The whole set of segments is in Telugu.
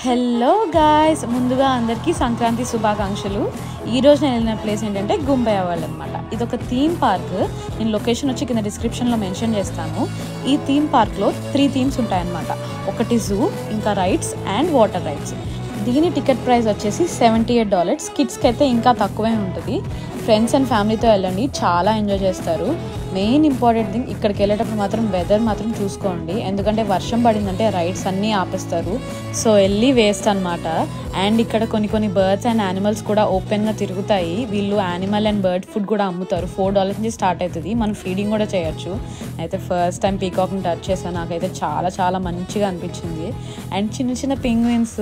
హలో గాయ్స్, ముందుగా అందరికీ సంక్రాంతి శుభాకాంక్షలు. ఈరోజు నేను వెళ్ళిన ప్లేస్ ఏంటంటే గుంబయ్య వరల్డ్ అనమాట. ఇది ఒక థీమ్ పార్క్. నేను లొకేషన్ వచ్చి కింద డిస్క్రిప్షన్లో మెన్షన్ చేస్తాను. ఈ థీమ్ పార్క్లో 3 థీమ్స్ ఉంటాయన్నమాట. ఒకటి జూ, ఇంకా రైడ్స్ అండ్ వాటర్ రైడ్స్. దీని టికెట్ ప్రైస్ వచ్చేసి $78. కిడ్స్కి అయితే ఇంకా తక్కువే ఉంటుంది. ఫ్రెండ్స్ అండ్ ఫ్యామిలీతో వెళ్ళండి, చాలా ఎంజాయ్ చేస్తారు. మెయిన్ ఇంపార్టెంట్ థింగ్, ఇక్కడికి వెళ్ళేటప్పుడు మాత్రం వెదర్ మాత్రం చూసుకోండి, ఎందుకంటే వర్షం పడిందంటే రైడ్స్ అన్నీ ఆపేస్తారు. సో వెళ్ళి వేస్ట్ అనమాట. అండ్ ఇక్కడ కొన్ని బర్డ్స్ అండ్ యానిమల్స్ కూడా ఓపెన్గా తిరుగుతాయి. వీళ్ళు యానిమల్ అండ్ బర్డ్ ఫుడ్ కూడా అమ్ముతారు. $4 నుంచి స్టార్ట్ అవుతుంది. మనం ఫీడింగ్ కూడా చేయొచ్చు. అయితే ఫస్ట్ టైం పీకాక్ని టచ్ చేశాను. నాకైతే చాలా మంచిగా అనిపించింది. అండ్ చిన్న పెంగ్విన్స్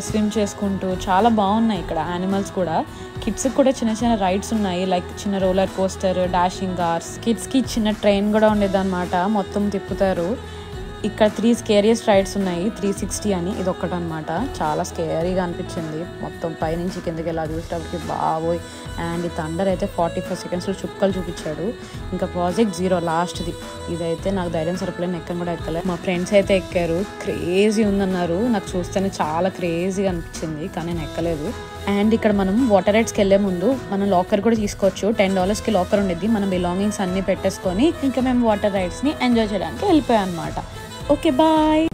స్విమ్ చేసుకుంటూ చాలా బాగున్నాయి ఇక్కడ యానిమల్స్ కూడా. కిడ్స్కి కూడా చిన్న రైడ్స్ ఉన్నాయి, లైక్ చిన్న రోలర్ కోస్టర్, డాషింగ్ కార్స్. కిడ్స్కి చిన్న ట్రైన్ కూడా ఉండేది అనమాట, మొత్తం తిప్పుతారు. ఇక్కడ 3 స్కేరియస్ట్ రైడ్స్ ఉన్నాయి, 360 అని. ఇది ఒక్కటి అనమాట. చాలా స్కేరీగా అనిపించింది. మొత్తం పైనుంచి కిందకి వెళ్ళి చూసేటప్పటికి బాబోయ్. అండ్ ఈ థండర్ అయితే 45 సెకండ్స్లో చుక్కలు చూపించాడు. ఇంకా ప్రాజెక్ట్ జీరో లాస్ట్ది. ఇదైతే నాకు ధైర్యం సరిపోలేదు, ఎక్కని కూడా ఎక్కలేదు. మా ఫ్రెండ్స్ అయితే ఎక్కారు, క్రేజీ ఉందన్నారు. నాకు చూస్తేనే చాలా క్రేజీగా అనిపించింది, కానీ నేను ఎక్కలేదు. అండ్ ఇక్కడ మనం వాటర్ రైడ్స్కి వెళ్ళే ముందు మనం లాకర్ కూడా తీసుకోవచ్చు. $10కి లాకర్ ఉండేది. మనం బిలాంగింగ్స్ అన్నీ పెట్టేసుకొని ఇంకా మేము వాటర్ రైడ్స్ని ఎంజాయ్ చేయడానికి వెళ్ళిపోయాం అనమాట. Okay, bye.